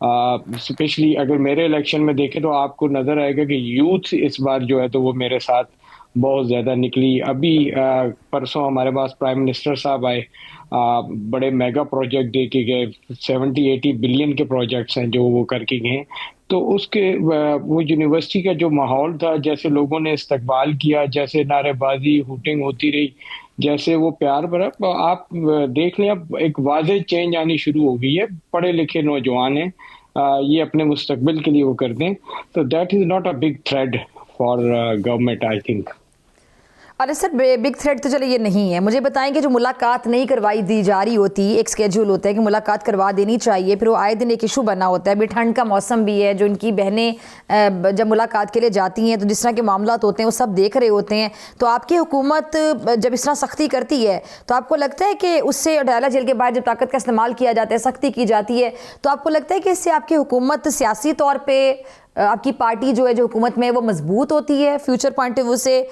Especially اگر میرے election میں دیکھیں تو آپ کو نظر آئے گا کہ یوتھ اس بار جو ہے تو وہ میرے ساتھ بہت زیادہ نکلی. ابھی پرسوں ہمارے پاس پرائم منسٹر صاحب آئے, بڑے میگا پروجیکٹ دے کے گئے, 70-80 بلین کے پروجیکٹس ہیں جو وہ کر کے گئے. تو اس کے وہ یونیورسٹی کا جو ماحول تھا, جیسے لوگوں نے استقبال کیا, جیسے نعرے بازی ہوٹنگ ہوتی رہی, جیسے وہ پیار بھرا, آپ دیکھ لیں اب ایک واضح چینج آنی شروع ہو گئی ہے. پڑھے لکھے نوجوان ہیں, یہ اپنے مستقبل کے لیے وہ کرتے ہیں. تو that is not a big threat for government I think. Array sir big threat تو چلے یہ نہیں ہے. مجھے بتائیں کہ جو ملاقات نہیں کروائی دی جا رہی ہوتی, ایک اسکیجول ہوتا ہے کہ ملاقات کروا دینی چاہیے, پھر وہ آئے دن ایک ایشو بنا ہوتا ہے. ابھی ٹھنڈ کا موسم بھی ہے, جو ان کی بہنیں جب ملاقات کے لیے جاتی ہیں تو جس طرح کے معاملات ہوتے ہیں وہ سب دیکھ رہے ہوتے ہیں. تو آپ کی حکومت جب اس طرح سختی کرتی ہے تو آپ کو لگتا ہے کہ اس سے ڈالا جیل کے باہر جب طاقت کا استعمال کیا جاتا ہے, سختی کی جاتی ہے, تو آپ کو لگتا ہے کہ اس سے آپ کی حکومت سیاسی طور پہ, آپ کی پارٹی جو ہے جو حکومت میں وہ مضبوط ہوتی ہے فیوچر پوائنٹ آف ویو سے,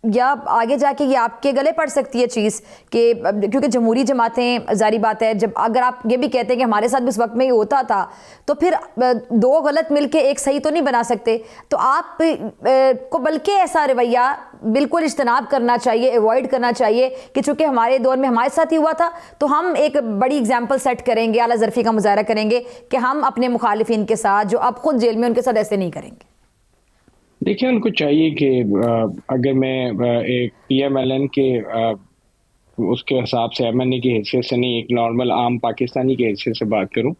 یا آگے جا کے یہ آپ کے گلے پڑ سکتی ہے چیز کہ کیونکہ جمہوری جماعتیں ظاہری بات ہے, جب اگر آپ یہ بھی کہتے ہیں کہ ہمارے ساتھ بھی اس وقت میں یہ ہوتا تھا تو پھر دو غلط مل کے ایک صحیح تو نہیں بنا سکتے. تو آپ کو بلکہ ایسا رویہ بالکل اجتناب کرنا چاہیے, ایوائڈ کرنا چاہیے کہ چونکہ ہمارے دور میں ہمارے ساتھ ہی ہوا تھا تو ہم ایک بڑی اگزامپل سیٹ کریں گے, اعلیٰ ظرفی کا مظاہرہ کریں گے کہ ہم اپنے مخالفین کے ساتھ جو اب خود جیل میں ان کے ساتھ ایسے نہیں کریں گے. دیکھیں, ان کو چاہیے کہ اگر میں ایک پی ایم ایل این کے اس کے حساب سے, ایم این اے کی حیثیت سے نہیں, ایک نارمل عام پاکستانی کی حیثیت سے بات کروں,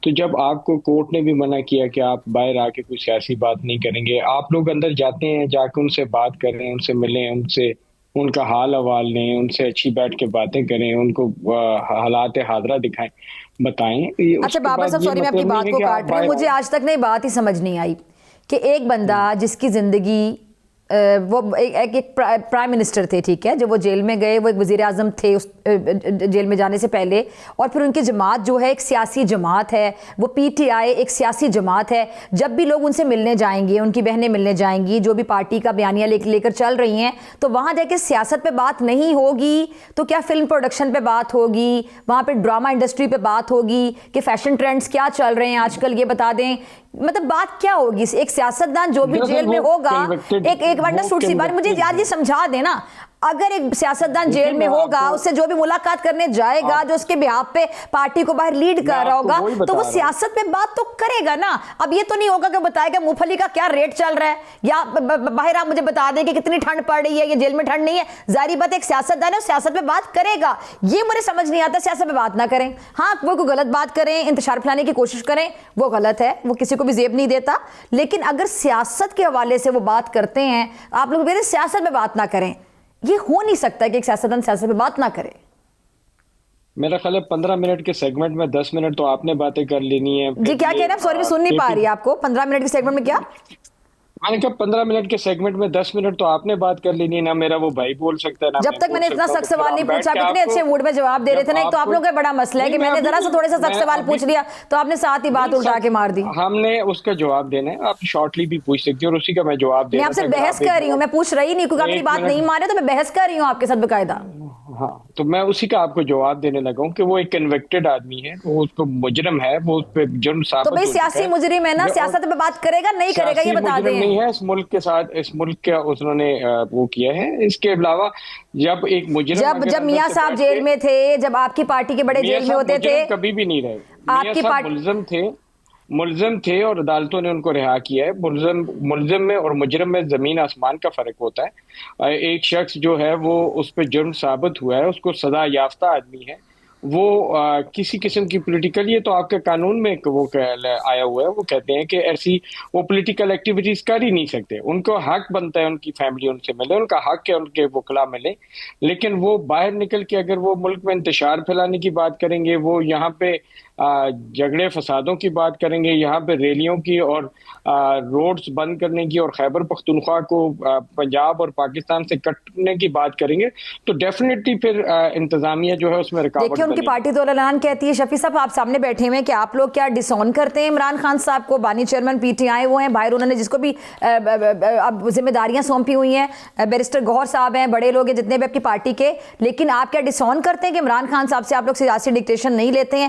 تو جب آپ کو کورٹ نے بھی منع کیا کہ آپ باہر آ کے کوئی سیاسی بات نہیں کریں گے, آپ لوگ اندر جاتے ہیں, جا کے ان سے بات کریں, ان سے ملیں, ان سے ان کا حال احوال لیں, ان سے اچھی بیٹھ کے باتیں کریں, ان کو حالات حاضرہ دکھائیں, بتائیں. اچھا بابر صاحب سوری میں آپ کی بات کو کاٹ رہی ہوں, مجھے آج تک نہیں بات ہی سمجھ نہیں آئی کہ ایک بندہ جس کی زندگی وہ ایک پرائم منسٹر تھے, ٹھیک ہے, جب وہ جیل میں گئے, وہ ایک وزیر اعظم تھے اس جیل میں جانے سے پہلے, اور پھر ان کی جماعت جو ہے ایک سیاسی جماعت ہے, وہ پی ٹی آئی ایک سیاسی جماعت ہے. جب بھی لوگ ان سے ملنے جائیں گے, ان کی بہنیں ملنے جائیں گی, جو بھی پارٹی کا بیانیہ لے کر چل رہی ہیں, تو وہاں جا کے سیاست پہ بات نہیں ہوگی تو کیا فلم پروڈکشن پہ بات ہوگی, وہاں پہ ڈرامہ انڈسٹری پہ بات ہوگی کہ فیشن ٹرینڈز کیا چل رہے ہیں آج کل, یہ بتا دیں. مطلب بات کیا ہوگی؟ ایک سیاستدان جو بھی جیل میں ہوگا, ایک ونڈر سوٹ سی بات مجھے یار یہ سمجھا دینا, اگر ایک سیاستدان جیل میں ہوگا, اس سے جو بھی ملاقات کرنے جائے گا, جو اس کے بہاف پہ پارٹی کو باہر لیڈ کر رہا ہوگا, تو وہ سیاست پہ بات تو کرے گا نا. اب یہ تو نہیں ہوگا کہ بتائے گا مونگ پھلی کا کیا ریٹ چل رہا ہے, یا باہر آپ مجھے بتا دیں کہ کتنی ٹھنڈ پڑ رہی ہے, یہ جیل میں ٹھنڈ نہیں ہے. ظاہری بات ایک سیاستدان ہے, سیاست پہ بات کرے گا. یہ مجھے سمجھ نہیں آتا, سیاست پہ بات نہ کریں. ہاں وہ کوئی غلط بات کریں, انتشار پھیلانے کی کوشش کریں, وہ غلط ہے, وہ کسی کو بھی زیب نہیں دیتا. لیکن اگر سیاست کے حوالے سے وہ بات کرتے ہیں, آپ لوگ میرے سیاست پہ بات نہ کریں. یہ ہو نہیں سکتا کہ ایک سیاستدان سیاست پہ بات نہ کرے. میرا خیال ہے 15 منٹ کے سیگمنٹ میں 10 منٹ تو آپ نے باتیں کر لینی ہے. جی کیا کہہ رہے ہیں, سوری میں سن نہیں پا رہی آپ کو. 15 منٹ کے سیگمنٹ میں کیا میں نے کہا 15 منٹ کے سیگمنٹ میں 10 منٹ تو آپ نے بات کر لینی ہے, نہ میرا وہ بھائی بول سکتا ہے, نہ جب تک میں نے اتنا سخت سوال نہیں پوچھا, کتنے اچھے موڈ میں جواب دے رہے تھے نا. ایک تو آپ لوگوں کا بڑا مسئلہ ہے کہ میں نے ذرا سا تھوڑے سا سخت سوال پوچھ لیا تو آپ نے ساتھ ہی بات الٹا کے مار دی. ہم نے اس کا جواب دینا ہے, آپ شارٹلی بھی پوچھ سکتی ہیں اور اسی کا میں جواب دے میں آپ سے بحث کر رہی ہوں, میں پوچھ رہی نہیں, کیونکہ آپ میری بات نہیں مانے تو میں بحث کر رہی ہوں آپ کے ساتھ باقاعدہ. ہاں تو میں اسی کا آپ کو جواب دینے لگا ہوں کہ وہ ایک کنوکٹڈ آدمی ہے, وہ اس کو مجرم ہے, وہ اس پہ جرم ثابت تو بھئی سیاسی مجرم ہے نا, سیاست پہ بات کرے گا نہیں کرے گا یہ بتا دیں. نہیں ہے اس ملک کے ساتھ, اس ملک کا انہوں نے وہ کیا ہے. اس کے علاوہ جب ایک مجرم جب میاں صاحب جیل میں تھے, جب آپ کی پارٹی کے بڑے جیل میں ہوتے تھے, کبھی بھی نہیں رہے. آپ کی پارٹی ملزم تھے اور عدالتوں نے ان کو رہا کیا ہے. ملزم میں اور مجرم میں زمین آسمان کا فرق ہوتا ہے. ایک شخص جو ہے وہ اس پہ جرم ثابت ہوا ہے, اس کو سزا یافتہ آدمی ہے, وہ کسی قسم کی پولیٹیکل, یہ تو آپ کے قانون میں وہ آیا ہوا ہے, وہ کہتے ہیں کہ ایسی وہ پولیٹیکل ایکٹیویٹیز کر ہی نہیں سکتے. ان کو حق بنتا ہے ان کی فیملی ان سے ملے, ان کا حق ہے ان کے وکلا ملے, لیکن وہ باہر نکل کے اگر وہ ملک میں انتشار پھیلانے کی بات کریں گے, وہ یہاں پہ جھگڑے فسادوں کی بات کریں گے, یہاں پہ ریلیوں کی اور روڈز بند کرنے کی اور خیبر پختونخوا کو پنجاب اور پاکستان سے کٹنے کی بات کریں گے, تو ڈیفینیٹلی پھر انتظامیہ جو ہے اس میں رکاوٹ. دیکھیں ان کی پارٹی تو اعلان کہتی ہے, شفیع صاحب آپ سامنے بیٹھے ہوئے ہیں, کہ آپ لوگ کیا ڈس آن کرتے ہیں عمران خان صاحب کو, بانی چیئرمین پی ٹی آئی وہ ہیں, باہر انہوں نے جس کو بھی اب ذمہ داریاں سونپی ہوئی ہیں, بیرسٹر گوہر صاحب ہیں, بڑے لوگ ہیں جتنے بھی آپ کی پارٹی کے, لیکن آپ کیا ڈس آن کرتے ہیں کہ عمران خان صاحب سے آپ لوگ سیاسی ڈکٹیشن نہیں لیتے ہیں,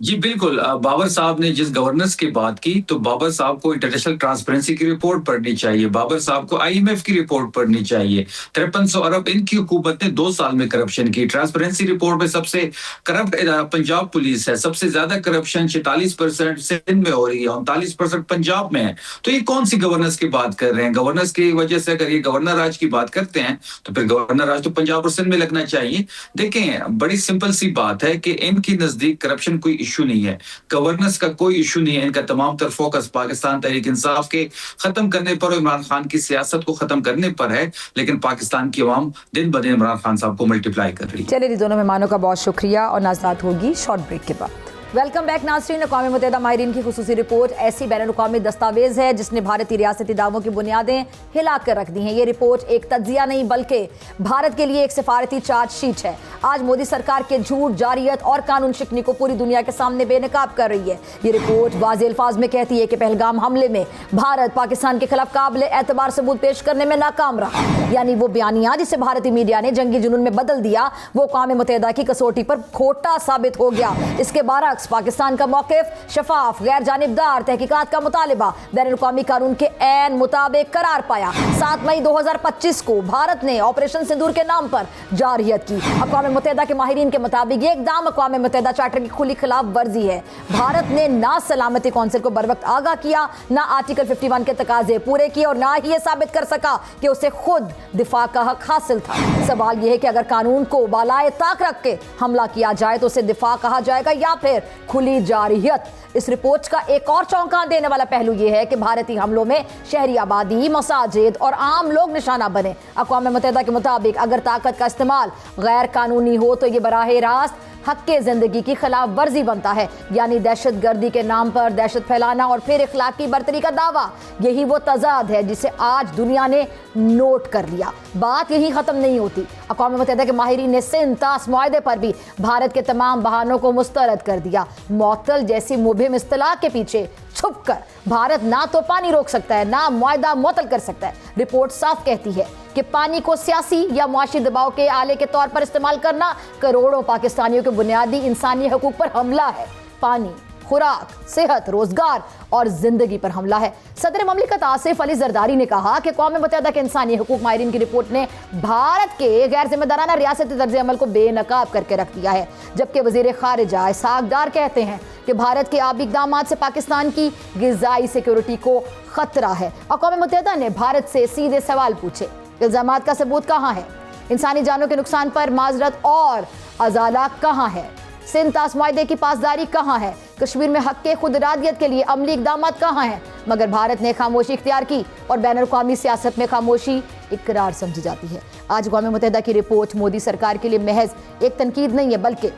جی بالکل، بابر صاحب نے جس گورننس کی بات کی تو بابر صاحب کو انٹرنیشنل ٹرانسپیرنسی کی رپورٹ پڑھنی چاہیے، بابر صاحب کو IMF کی رپورٹ پڑھنی چاہیے۔ 5300 ارب ان کی حکومت نے 2 سال میں کرپشن کی۔ ٹرانسپیرنسی رپورٹ میں سب سے کرپٹ ادارہ پنجاب پولیس ہے، سب سے زیادہ کرپشن 46% سندھ میں ہو رہی ہے، 39% پنجاب میں ہے۔ تو یہ کون سی گورننس کی بات کر رہے ہیں؟ گورننس کی وجہ سے اگر یہ گورنر راج کی بات کرتے ہیں تو پھر گورنر راج تو پنجاب اور سندھ میں لگنا چاہیے۔ دیکھیں بڑی سمپل سی بات ہے کہ ان کی نزدیک کرپشن کوئی ایشو نہیں ہے، گورننس کا کوئی ایشو نہیں ہے، ان کا تمام تر فوکس پاکستان تحریک انصاف کے ختم کرنے پر اور عمران خان کی سیاست کو ختم کرنے پر ہے، لیکن پاکستان کی عوام دن بدن عمران خان صاحب کو ملٹیپلائی کر رہی ہے۔ چلیے جی، دونوں مہمانوں کا بہت شکریہ اور ناظرات ہوگی شارٹ بریک کے بعد۔ ویلکم بیک ناظرین۔ اقوام متحدہ ماہرین کی خصوصی رپورٹ ایسی بین الاقوامی دستاویز ہے جس نے بھارتی ریاستی دعووں کی بنیادیں ہلا کر رکھ دی ہیں۔ یہ رپورٹ ایک تجزیہ نہیں بلکہ بھارت کے لیے ایک سفارتی چارج شیٹ ہے۔ آج مودی سرکار کے جھوٹ، جارحیت اور قانون شکنی کو پوری دنیا کے سامنے بے نقاب کر رہی ہے۔ یہ رپورٹ واضح الفاظ میں کہتی ہے کہ پہلگام حملے میں بھارت پاکستان کے خلاف قابل اعتبار ثبوت پیش کرنے میں ناکام رہا، یعنی وہ بیانیہ جسے بھارتی میڈیا نے جنگی جنون میں بدل دیا وہ اقوام متحدہ کی کسوٹی پر کھوٹا ثابت ہو گیا۔ اس کے برعکس پاکستان کا موقف شفاف، غیر جانبدار، تحقیقات کا مطالبہ بین الاقوامی قانون کے عین مطابق قرار پایا۔ 7 مئی 2025 کو بھارت نے آپریشن سندور کے نام پر جارحیت کی۔ اقوام متحدہ کے ماہرین کے مطابق یہ اقدام اقوام متحدہ چارٹر کی کھلی خلاف ورزی ہے۔ بھارت نے نہ سلامتی کونسل کو بروقت آگاہ کیا، نہ آرٹیکل 51 کے تقاضے پورے کیے اور نہ ہی یہ ثابت کر سکا کہ اسے خود دفاع کا حق حاصل تھا۔ سوال یہ ہے کہ اگر قانون کو بالائے طاق رکھ کے حملہ کیا جائے تو اسے دفاع کہا جائے گا یا پھر کھلی جارحیت؟ اس رپورٹ کا ایک اور چونکا دینے والا پہلو یہ ہے کہ بھارتی حملوں میں شہری آبادی، مساجد اور عام لوگ نشانہ بنے۔ اقوام متحدہ کے مطابق اگر طاقت کا استعمال غیر قانونی ہو تو یہ براہ راست حق کے زندگی کی خلاف ورزی بنتا ہے، یعنی دہشت گردی کے نام پر دہشت پھیلانا اور پھر اخلاقی برتری کا دعویٰ۔ یہی وہ تضاد ہے جسے آج دنیا نے نوٹ کر لیا۔ بات یہی ختم نہیں ہوتی۔ اقوام متحدہ کے ماہرین نے سندھ طاس معاہدے پر بھی بھارت کے تمام بہانوں کو مسترد کر دیا۔ معطل جیسی مبہم اصطلاح کے پیچھے چھپ کر بھارت نہ تو پانی روک سکتا ہے نہ معاہدہ معطل کر سکتا ہے۔ رپورٹ صاف کہتی ہے کہ پانی کو سیاسی یا معاشی دباؤ کے آلے کے طور پر استعمال کرنا کروڑوں پاکستانیوں کے بنیادی انسانی حقوق پر حملہ ہے۔ پانی، خوراک، صحت، روزگار اور زندگی پر حملہ ہے۔ صدر مملکت آصف علی زرداری نے کہا کہ اقوام متحدہ کے انسانی حقوق ماہرین کی رپورٹ نے بھارت کے غیر ذمہ دارانہ ریاستی طرز عمل کو بے نقاب کر کے رکھ دیا ہے، جبکہ وزیر خارجہ اسحاق ڈار کہتے ہیں کہ بھارت کے آبی اقدامات سے پاکستان کی غذائی سیکیورٹی کو خطرہ ہے۔ اقوام متحدہ نے بھارت سے سیدھے سوال پوچھے، الزامات کا ثبوت کہاں ہے؟ انسانی جانوں کے نقصان پر معذرت اور ازالہ کہاں ہے؟ سندھ طاس معاہدے کی پاسداری کہاں ہے؟ کشمیر میں حق کے خود ارادیت کے لیے عملی اقدامات کہاں ہیں؟ مگر بھارت نے خاموشی اختیار کی اور بین الاقوامی سیاست میں خاموشی اقرار سمجھی جاتی ہے۔ آج اقوام متحدہ کی رپورٹ مودی سرکار کے لیے محض ایک تنقید نہیں ہے بلکہ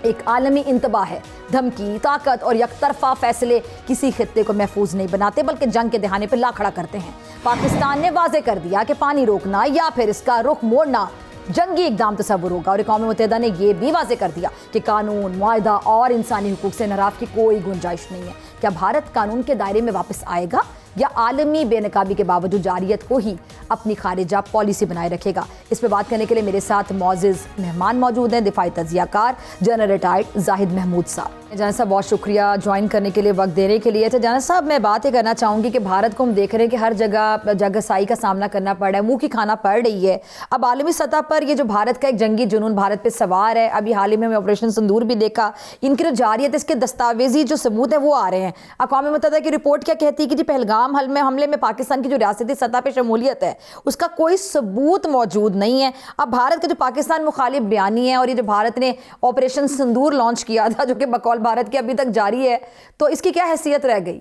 ایک عالمی انتباہ ہے۔ دھمکی، طاقت اور یک طرفہ فیصلے کسی خطے کو محفوظ نہیں بناتے بلکہ جنگ کے دہانے پر لا کھڑا کرتے ہیں۔ پاکستان نے واضح کر دیا کہ پانی روکنا یا پھر اس کا رخ موڑنا جنگی اقدام تصور ہوگا، اور اقوام متحدہ نے یہ بھی واضح کر دیا کہ قانون، معاہدہ اور انسانی حقوق سے انحراف کی کوئی گنجائش نہیں ہے۔ کیا بھارت قانون کے دائرے میں واپس آئے گا یا عالمی بے نقابی کے باوجود جارحیت کو ہی اپنی خارجہ پالیسی بنائے رکھے گا؟ اس پہ بات کرنے کے لیے میرے ساتھ معزز مہمان موجود ہیں، دفاعی تجزیہ کار جنرل ریٹائرڈ زاہد محمود صاحب۔ جنرل صاحب بہت شکریہ جوائن کرنے کے لیے، وقت دینے کے لیے۔ تو جنرل صاحب میں بات یہ کرنا چاہوں گی کہ بھارت کو ہم دیکھ رہے ہیں کہ ہر جگہ جگہسائی کا سامنا کرنا پڑ رہا ہے، منہ کی کھانا پڑ رہی ہے۔ اب عالمی سطح پر یہ جو بھارت کا ایک جنگی جنون بھارت پہ سوار ہے، ابھی حال ہی میں آپریشن سندور بھی دیکھا، ان کی جو جارحیت، اس کے دستاویزی جو ثبوت ہیں وہ آ رہے ہیں۔ اقوام متحدہ کی رپورٹ کیا کہتی ہے کہ جی پہلگام حملے میں پاکستان کی جو ریاستی سطح پہ شمولیت ہے اس کا کوئی ثبوت موجود نہیں ہے۔ اب بھارت کے جو پاکستان مخالف بیانی ہے اور یہ جو بھارت نے آپریشن سندور لانچ کیا تھا جو کہ بقول بھارت کے ابھی تک جاری ہے، تو اس کی کیا حیثیت رہ گئی؟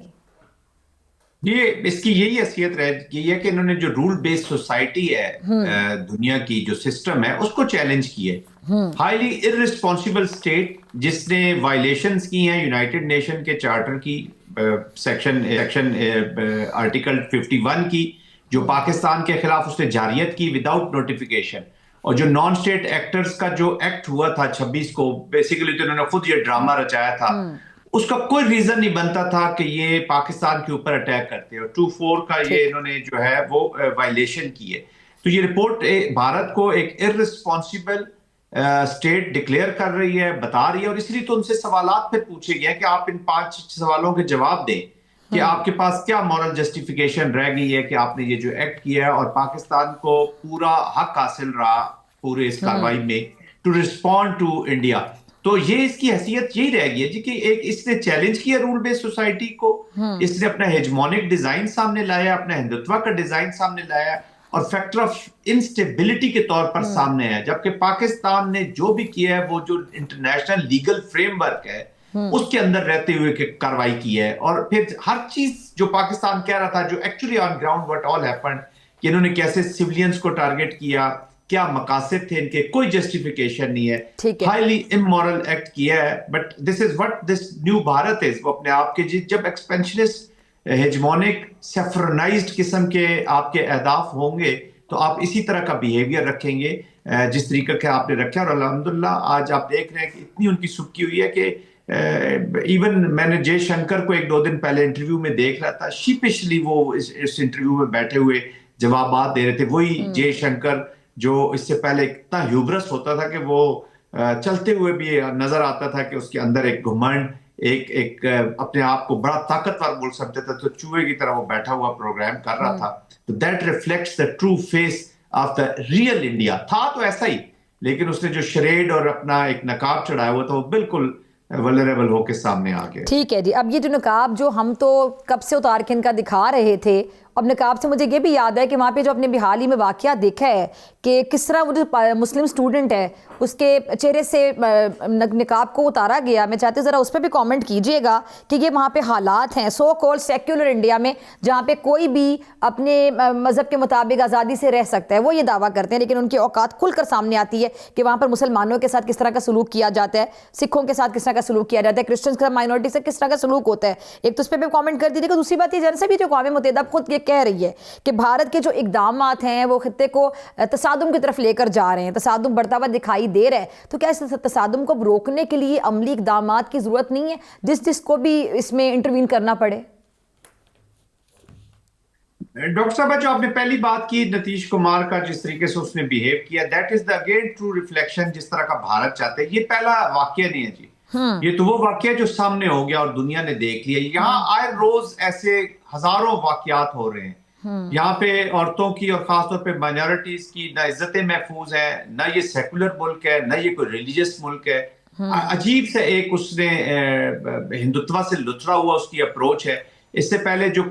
یہ اس کی یہی حیثیت رہ گئی ہے کہ انہوں نے جو رول بیس سوسائٹی ہے دنیا کی جو سسٹم ہے اس کو چیلنج کی ہے۔ ہائیلی ارسپانسبل اسٹیٹ جس نے وائلیشنز کی ہیں یونائٹڈ نیشن کے چارٹر کی، سیکشن آرٹیکل 51 کی، جو پاکستان کے خلاف اس نے جارحیت کی وداؤٹ نوٹیفیکیشن، اور جو نان اسٹیٹ ایکٹرز کا جو ایکٹ ہوا تھا 26 کو، بیسیکلی تو انہوں نے خود یہ ڈرامہ رچایا تھا، اس کا کوئی ریزن نہیں بنتا تھا کہ یہ پاکستان کے اوپر اٹیک کرتے ہیں، اور 2-4 کا یہ انہوں نے جو ہے وہ وائلیشن کی ہے۔ تو یہ رپورٹ بھارت کو ایک ارسپانسبل اسٹیٹ ڈکلیئر کر رہی ہے، بتا رہی ہے، اور اس لیے تو ان سے سوالات پھر پوچھے گئے کہ آپ ان 5 سوالوں کے جواب دیں کہ آپ کے پاس کیا مورل جسٹیفیکیشن رہ گئی ہے کہ آپ نے یہ جو ایکٹ کیا ہے، اور پاکستان کو پورا حق حاصل رہا پورے اس کاروائی میں ٹو ریسپونڈ ٹو انڈیا. تو یہ اس کی حیثیت یہی رہ گئی ہے جی کہ ایک اس نے چیلنج کیا رول بیس سوسائٹی کو، اس نے اپنا ہیجمونک ڈیزائن سامنے لایا، اپنا ہندوتوا کا ڈیزائن سامنے لایا، اور فیکٹر آف انسٹیبلٹی کے طور پر سامنے ہے. جبکہ پاکستان نے جو بھی کیا ہے وہ جو انٹرنیشنل لیگل فریم ورک ہے اس کے اندر رہتے ہوئے کاروائی کی ہے. اور پھر ہر چیز جو پاکستان کہہ رہا تھا، جو actually on ground what all happened, کہ انہوں نے کیسے سیولینز کو ٹارگٹ کیا، کیا مقاصد تھے ان کے، کوئی جسٹیفیکیشن نہیں ہے. ہائیلی امورل ایکٹ کیا ہے. But this is what this new Bharat is. وہ اپنے آپ کے جب ایکسپینشنسٹ ہیجمونک سیفرنائزڈ قسم کے آپ کے اہداف ہوں گے تو آپ اسی طرح کا بیہیویئر رکھیں گے جس طریقے کا آپ نے رکھا. اور الحمدللہ آج آپ دیکھ رہے ہیں کہ اتنی ان کی سبکی ہوئی ہے کہ ایون میں نے جے شنکر کو 1-2 دن پہلے انٹرویو میں دیکھ رہا تھا، شیپشلی وہ اس انٹرویو میں بیٹھے ہوئے جوابات دے رہے تھے. وہی جے شنکر جو اس سے پہلے اتنا ہیوبرس ہوتا تھا کہ وہ چلتے ہوئے بھی نظر آتا تھا کہ اس کے اندر ایک گھمنڈ، ایک اپنے آپ کو بڑا طاقتور بول سکتے تھے، تو چوہے کی طرح وہ بیٹھا ہوا پروگرام کر رہا تھا. تو that reflects the true face of the real India. تھا تو ایسا ہی، لیکن اس نے جو شریڈ اور اپنا ایک نقاب چڑھایا ہوا تھا وہ بالکل ولنریبل ہو کے سامنے آ گیا. ٹھیک ہے جی. اب یہ جو نقاب جو ہم تو کب سے اتار کے ان کا دکھا رہے تھے، اب نقاب سے مجھے یہ بھی یاد ہے کہ وہاں پہ جو اپنے حال ہی میں واقعہ دیکھا ہے کہ کس طرح وہ جو مسلم اسٹوڈنٹ ہے اس کے چہرے سے نقاب کو اتارا گیا. میں چاہتی ہوں ذرا اس پہ بھی کامنٹ کیجئے گا کہ یہ وہاں پہ حالات ہیں سو کال سیکولر انڈیا میں جہاں پہ کوئی بھی اپنے مذہب کے مطابق آزادی سے رہ سکتا ہے. وہ یہ دعویٰ کرتے ہیں لیکن ان کی اوقات کھل کر سامنے آتی ہے کہ وہاں پر مسلمانوں کے ساتھ کس طرح کا سلوک کیا جاتا ہے، سکھوں کے ساتھ کس طرح کا سلوک کیا جاتا ہے، کرسچنس کے ساتھ مائنورٹی سے کس طرح کا سلوک ہوتا ہے. ایک تو اس پہ بھی کامنٹ کر دیجیے گا. دوسری بات یہ جن سے بھی جو اقوام متحدہ خود یہ کہہ رہی ہے کہ بھارت کے جو اقدامات ہیں وہ خطے کو تصادم کی طرف لے کر جا رہے ہیں، تصادم بڑھتا ہوا دکھائی دے رہا ہے. تو کیا اس تصادم کو روکنے کے لیے عملی اقدامات کی ضرورت نہیں ہے جس کو بھی اس میں انٹروین کرنا پڑے؟ ڈاکٹر صاحبہ جو آپ نے پہلی بات کی نتیش کمار کا جس طریقے سے اس نے بیہیو کیا، that is the again true reflection جس طرح کا بھارت چاہتے ہیں. یہ پہلا واقعہ نہیں ہے جی، یہ تو وہ واقعہ جو سامنے ہو گیا اور دنیا نے دیکھ لیا. یہاں آئے روز ایسے ہزاروں واقعات ہو رہے ہیں. یہاں پہ عورتوں کی اور خاص طور پہ مائنورٹیز کی نہ عزتیں محفوظ ہیں، نہ یہ سیکولر ملک ہے، نہ یہ کوئی ریلیجس ملک ہے. عجیب سے ایک اس نے ہندوتوا سے لترا ہوا اس کی اپروچ ہے. اس سے پہلے جو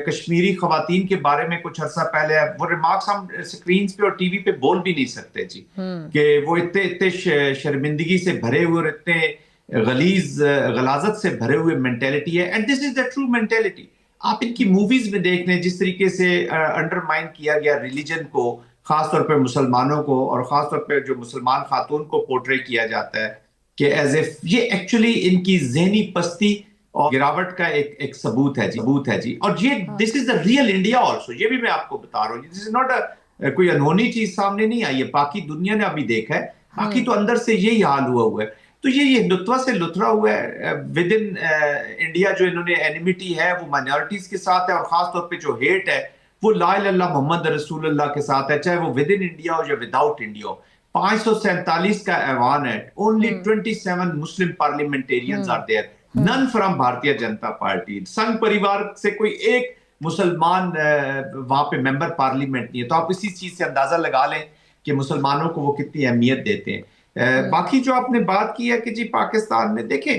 کشمیری خواتین کے بارے میں کچھ عرصہ پہلے وہ ریمارکس ہم سکرینز پہ اور ٹی وی پہ بول بھی نہیں سکتے جی، کہ وہ اتنے شرمندگی سے بھرے ہوئے اور اتنے غلاظت سے بھرے ہوئے مینٹیلٹی ہے. And this is the true mentality. آپ ان کی موویز میں دیکھ لیں جس طریقے سے انڈرمائن کیا گیا ریلیجن کو، خاص طور پہ مسلمانوں کو، اور خاص طور پہ جو مسلمان خاتون کو پورٹری کیا جاتا ہے کہ ایز اف یہ ایکچولی ان کی ذہنی پستی اور گراوٹ کا ایک ثبوت ہے جی. اور یہ دس از دا ریئل انڈیا آلسو. یہ بھی میں آپ کو بتا رہا ہوں، دس از ناٹ کوئی انہونی چیز سامنے نہیں آئی ہے، باقی دنیا نے ابھی دیکھا ہے. باقی تو اندر سے یہی حال ہوا ہے. تو یہ ہندوتوا سے لترا ہوا ہے ود ان انڈیا. جو انہوں نے اینیمیٹی ہے وہ مائنورٹیز کے ساتھ ہے، اور خاص طور پہ جو ہیٹ ہے وہ لا الہ الا اللہ محمد رسول اللہ کے ساتھ ہے، چاہے وہ ود ان انڈیا ہو یا ود آؤٹ انڈیا ہو. 547 کا ایوان ہے. Only 27 مسلم parliamentarians are there, none from Bharatiya Janata Party. Sangh Parivar سے کوئی ایک مسلمان وہاں پہ ممبر پارلیمنٹ نہیں ہے. تو آپ اسی چیز سے اندازہ لگا لیں کہ مسلمانوں کو وہ کتنی اہمیت دیتے ہیں. باقی جو آپ نے بات کی ہے کہ جی پاکستان میں دیکھیں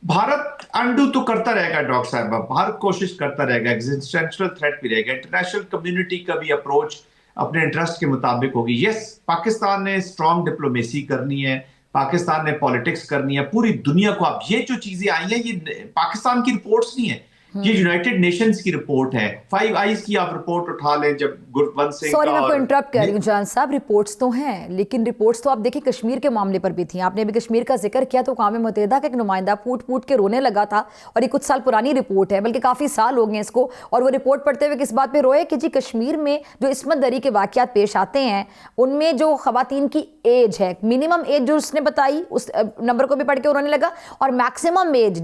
بھارت انڈو تو کرتا رہے گا ڈاکٹر صاحبہ، بھارت کوشش کرتا رہے گا، ایگزسٹینشل تھریٹ بھی رہے گا. انٹرنیشنل کمیونٹی کا بھی اپروچ اپنے انٹرسٹ کے مطابق ہوگی. یس، پاکستان نے اسٹرانگ ڈپلومیسی کرنی ہے، پاکستان نے پالیٹکس کرنی ہے پوری دنیا کو. اب یہ جو چیزیں آئی ہیں یہ پاکستان کی رپورٹس نہیں ہیں، یہ یونائٹڈ نیشنز کی رپورٹ ہے. 5 آئیز کی آپ رپورٹ اٹھا لیں جب گرونت سنگھ سوری میں کو انٹرپٹ کر رہی ہوں جان صاحب، رپورٹس تو ہیں لیکن رپورٹس تو آپ دیکھیں کشمیر کے معاملے پر بھی تھیں. آپ نے ابھی کشمیر کا ذکر کیا تو اقوام متحدہ کا ایک نمائندہ پھوٹ پھوٹ کے رونے لگا تھا، اور یہ کچھ سال پرانی رپورٹ ہے، بلکہ کافی سال ہو گئے اس کو. اور وہ رپورٹ پڑھتے ہوئے کس بات پہ روئے کہ جی کشمیر میں جو عصمت دری کے واقعات پیش آتے ہیں ان میں جو خواتین کی ایج ہے، منیمم ایج جو اس نے بتائی اس نمبر کو بھی پڑھ کے رونے لگا، اور میکسیمم ایج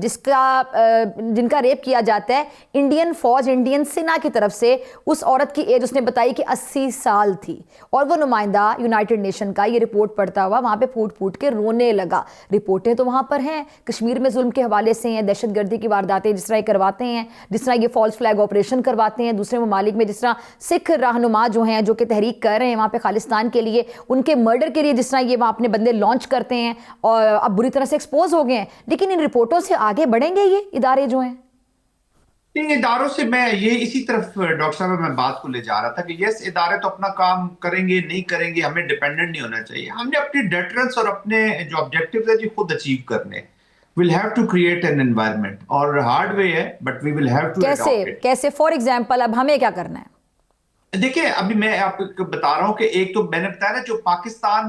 جن کا ریپ کیا جاتا جاتا ہے انڈین فوج, انڈین سینا کی طرف سے. اس عورت کی ایج اس نے بتائی کہ 80 سال تھی, اور وہ نمائندہ یونائٹڈ نیشن کا یہ رپورٹ پڑھتا ہوا وہاں پہ پھوٹ پھوٹ کے رونے لگا. رپورٹیں تو وہاں پر ہیں, کشمیر میں ظلم کے حوالے سے ہیں, دہشت گردی کی وارداتیں جس طرح یہ کرواتے ہیں, جس طرح یہ فالس فلیگ آپریشن کرواتے ہیں دوسرے ممالک میں, جس طرح سکھ رہنما جو ہیں جو کہ تحریک کر رہے ہیں وہاں پہ خالصتان کے لیے, ان کے مرڈر کے لیے جس طرح یہ وہاں اپنے بندے لانچ کرتے ہیں, اور اب بری طرح سے ایکسپوز ہو گئے ہیں. لیکن ان رپورٹوں سے آگے بڑھیں گے یہ ادارے جو ہیں؟ ان اداروں سے میں یہ اسی طرف ڈاکٹر صاحب میں بات کو لے جا رہا تھا کہ یس ادارے تو اپنا کام کریں گے نہیں کریں گے, ہمیں ڈیپینڈنٹ نہیں ہونا چاہیے. ہم نے اپنی ڈیٹرنس اور اپنے جو آبجیکٹیوز ہیں جی خود اچیو کرنے. we'll have to create an environment, اور ہارڈ وے ہے but we will have to adopt it. کیسے فار ایگزامپل اب ہمیں کیا کرنا ہے؟ دیکھیں ابھی میں آپ کو بتا رہا ہوں کہ ایک تو میں نے بتایا نا جو Pakistan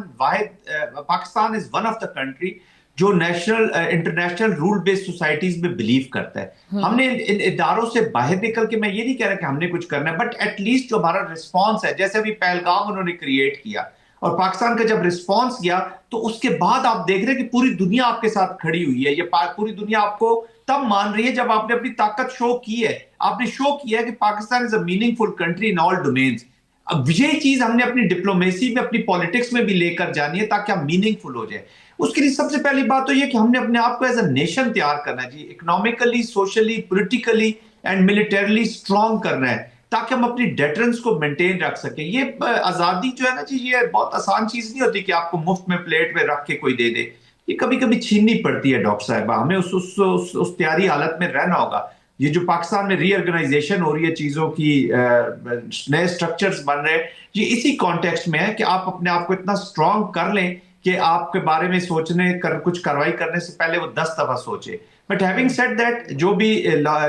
is one of the country جو انٹرنیشنل رول بیسڈ سوسائٹیز میں بلیو کرتا ہے. ہم نے ان اداروں سے باہر نکل کے, میں یہ نہیں کہہ رہا کہ ہم نے کچھ کرنا ہے, بٹ ایٹ لیسٹ جو ہمارا رسپانس ہے, جیسے ابھی پہلگام انہوں نے کریٹ کیا اور پاکستان کا جب رسپانس گیا تو اس کے بعد آپ دیکھ رہے ہیں کہ پوری دنیا آپ کے ساتھ کھڑی ہوئی ہے. یہ پوری دنیا آپ کو تب مان رہی ہے جب آپ نے اپنی طاقت شو کی ہے. آپ نے شو کیا ہے کہ Pakistan is a meaningful country in all domains. اب یہ چیز ہم نے اپنی ڈپلومیسی میں, اپنی پالیٹکس میں بھی لے کر جانی ہے تاکہ ہم میننگ فل ہو جائے. اس کے لیے سب سے پہلی بات تو یہ کہ ہم نے اپنے آپ کو ایز اے نیشن تیار کرنا ہے جی, economically, socially, politically and militarily strong کرنا ہے تاکہ ہم اپنی ڈیٹرنس کو مینٹین رکھ سکیں. یہ آزادی جو ہے نا جی, یہ بہت آسان چیز نہیں ہوتی کہ آپ کو مفت میں پلیٹ میں رکھ کے کوئی دے دے. یہ کبھی کبھی چھیننی پڑتی ہے ڈاکٹر صاحبہ. ہمیں اس تیاری حالت میں رہنا ہوگا. یہ جو پاکستان میں ری آرگنائزیشن ہو رہی ہے, چیزوں کی نئے سٹرکچرز بن رہے ہیں, یہ اسی کانٹیکسٹ میں ہے کہ آپ اپنے آپ کو اتنا اسٹرانگ کر لیں کہ آپ کے بارے میں سوچنے کچھ کاروائی کرنے سے پہلے وہ 10 دفعہ سوچے. بٹ ہیونگ سیڈ دیٹ, جو بھی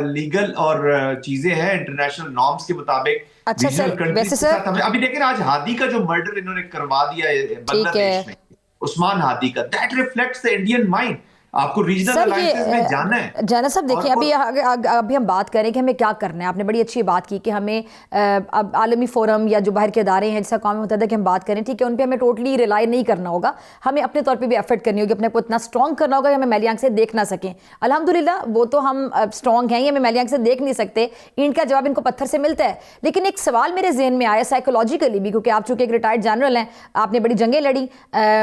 لیگل اور چیزیں ہیں انٹرنیشنل نارمز کے مطابق, اچھا سر, ابھی دیکھیں آج ہادی کا جو مرڈر انہوں نے کروا دیا ہے بنگلہ دیش میں, عثمان ہادی کا, that reflects the Indian mind. آپ کو ریجنل الائنسز میں جانا ہے. جانا صاحب دیکھیں ابھی ہم بات کریں کہ ہمیں کیا کرنا ہے. آپ نے بڑی اچھی بات کی کہ ہمیں اب عالمی فورم یا جو باہر کے ادارے ہیں جیسا اقوام متحدہ کہ ہم بات کریں, ٹھیک ہے, ان پہ ہمیں ٹوٹلی ریلائی نہیں کرنا ہوگا. ہمیں اپنے طور پہ بھی ایفرٹ کرنی ہوگی, اپنے کو اتنا اسٹرانگ کرنا ہوگا کہ ہمیں میلی آنکھ سے دیکھ نہ سکیں. الحمدللہ وہ تو ہم اسٹرانگ ہیں, یہ ہمیں میلی آنکھ سے دیکھ نہیں سکتے, اینٹ کا جواب ان کو پتھر سے ملتا ہے. لیکن ایک سوال میرے ذہن میں آیا سائیکولوجیکلی بھی, کیونکہ آپ چونکہ ایک ریٹائرڈ جنرل ہیں, آپ نے بڑی جنگیں لڑی.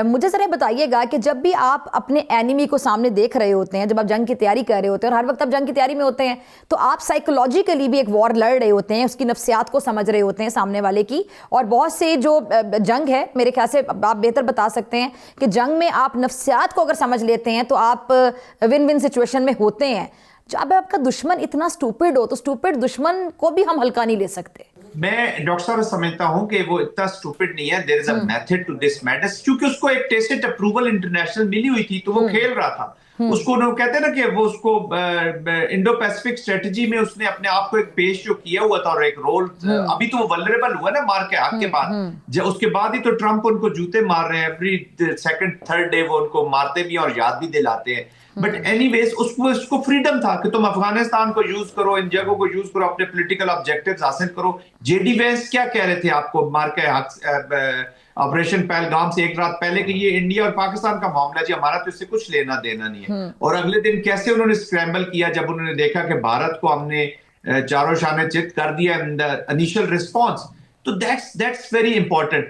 مجھے ذرا بتائیے گا کہ جب بھی آپ اپنے اینیمی کو سامنے دیکھ رہے ہوتے ہیں, جب آپ جنگ کی تیاری کر رہے ہوتے ہیں, اور ہر وقت آپ جنگ کی تیاری میں ہوتے ہیں, تو آپ سائیکولوجیکلی بھی ایک وار لڑ رہے ہوتے ہیں, اس کی نفسیات کو سمجھ رہے ہوتے ہیں سامنے والے کی. اور بہت سے جو جنگ ہے میرے خیال سے آپ بہتر بتا سکتے ہیں کہ جنگ میں آپ نفسیات کو اگر سمجھ لیتے ہیں تو آپ ون ون سچویشن میں ہوتے ہیں. جب آپ کا دشمن اتنا سٹوپڈ ہو تو سٹوپڈ دشمن کو بھی ہم ہلکا نہیں لے سکتے. میں ڈاکٹر صاحب سمجھتا ہوں کہ وہ اتنا سٹوپڈ نہیں ہے. دیر از اے میتھڈ ٹو دس میڈس, کیونکہ اس کو ایک ٹیسٹ اپروول انٹرنیشنل ملی ہوئی تھی تو وہ کھیل رہا تھا. اس کو کہتے ہیں نا کہ وہ اس کو انڈو پیسفک اسٹریٹجی میں اس نے اپنے آپ کو ایک پیش جو کیا ہوا تھا اور ایک رول. ابھی تو وہ ولنریبل ہوا نا مار کے حق کے بعد, اس کے بعد ہی تو ٹرمپ ان کو جوتے مار رہے ہیں. ایوری سیکنڈ تھرڈ ڈے وہ ان کو مارتے بھی اور یاد بھی دلاتے ہیں. بٹ اینی ویز اس کو فریڈم تھا کہ تم افغانستان کو یوز کرو, ان جگہوں کو یوز کرو, اپنے پولیٹیکل آبجیکٹیوز حاصل کرو. جے ڈی وینس کیا کہہ رہے تھے آپ کو مار کے آپریشن پہلگام سے ایک رات پہلے کہ یہ انڈیا اور پاکستان کا معاملہ جی, ہمارا تو اس سے کچھ لینا دینا نہیں ہے. اور اگلے دن کیسے انہوں نے اسکریمبل کیا جب انہوں نے دیکھا کہ بھارت کو ہم نے چاروں شانے چت کر دیا انیشل رسپانس. تو دیٹس ویری امپورٹنٹ.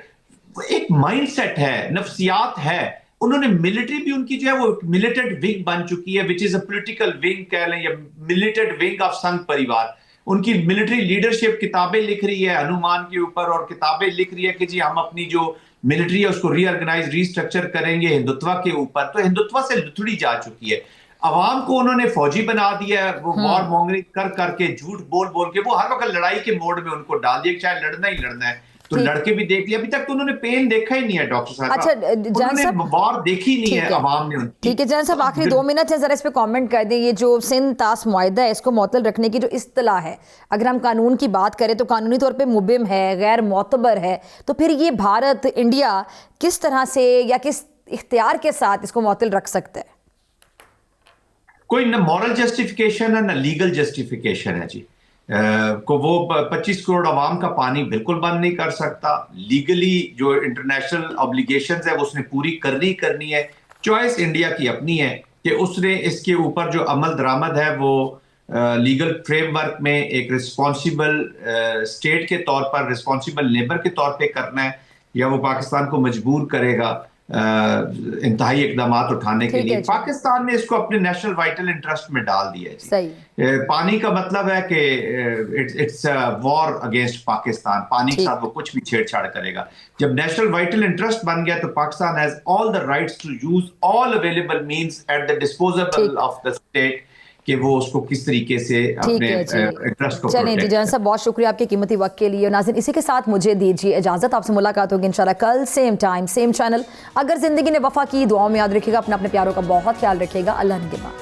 ایک مائنڈ سیٹ ہے, نفسیات ہے. انہوں نے ملٹری بھی ان کی جو ہے وہ ملیٹنٹ ونگ بن چکی ہے, وچ از اے پولیٹیکل ونگ کہہ لیں یا ملیٹنٹ ونگ آف سنگھ پریوار. ان کی ملٹری لیڈرشپ کتابیں لکھ رہی ہے ہنومان کے اوپر, اور کتابیں لکھ رہی ہے کہ جی ہم اپنی جو ملٹری ہے اس کو ری آرگنائز ری اسٹرکچر کریں گے ہندوتوا کے اوپر. تو ہندوتوا سے لتھڑی جا چکی ہے. عوام کو انہوں نے فوجی بنا دیا ہے, وہ وار مونگرنگ کر کے جھوٹ بول کے وہ ہر وقت لڑائی کے موڈ میں ان کو ڈال دیا کہ چاہے لڑنا ہی لڑنا ہے. تو لڑکے بھی دیکھ لیا, ابھی تک تو انہوں نے پین دیکھا ہی نہیں ہے ڈاکٹر صاحب. اچھا جان صاحب, وار دیکھی نہیں ہے عوام نے. ٹھیک ہے جان صاحب, آخری 2 منٹ ہے, ذرا اس پہ کامنٹ کر دیں. یہ جو سندھ طاس معاہدہ ہے اس کو معطل رکھنے کی جو اصطلاح ہے, اگر ہم قانون کی بات کریں تو قانونی طور پہ مبہم ہے, غیر معتبر ہے, تو پھر یہ بھارت انڈیا کس طرح سے یا کس اختیار کے ساتھ اس کو معطل رکھ سکتا ہے؟ کوئی نہ مورل جسٹیفیکیشن ہے نہ لیگل جسٹیفیکیشن ہے جی. کو وہ 25 کروڑ عوام کا پانی بالکل بند نہیں کر سکتا. لیگلی جو انٹرنیشنل اوبلیگیشنز ہے وہ اس نے پوری کرنی ہے. چوائس انڈیا کی اپنی ہے کہ اس نے اس کے اوپر جو عمل درآمد ہے وہ لیگل فریم ورک میں ایک رسپانسیبل اسٹیٹ کے طور پر، رسپانسیبل نیبر کے طور پہ کرنا ہے، یا وہ پاکستان کو مجبور کرے گا انتہائی اقدامات اٹھانے کے لیے. پاکستان نے اس کو اپنے نیشنل وائٹل انٹرسٹ میں ڈال دیا ہے. پانی کا مطلب ہے کہ اٹس وار اگینسٹ پاکستان، پانی کے ساتھ وہ کچھ بھی چھیڑ چھاڑ کرے گا. جب نیشنل وائٹل انٹرسٹ بن گیا تو Pakistan has all the rights to use all available means at the disposable of the state کہ وہ اس کو کس طریقے سے اپنے انٹرسٹ کو. چلیں جان صاحب، بہت شکریہ آپ کے قیمتی وقت کے لیے. ناظرین اسی کے ساتھ مجھے دیجیے اجازت، آپ سے ملاقات ہوگی انشاءاللہ کل سیم ٹائم سیم چینل. اگر زندگی نے وفا کی، دعاؤں میں یاد رکھیے گا، اپنے پیاروں کا بہت خیال رکھیے گا. اللہ نگہبان.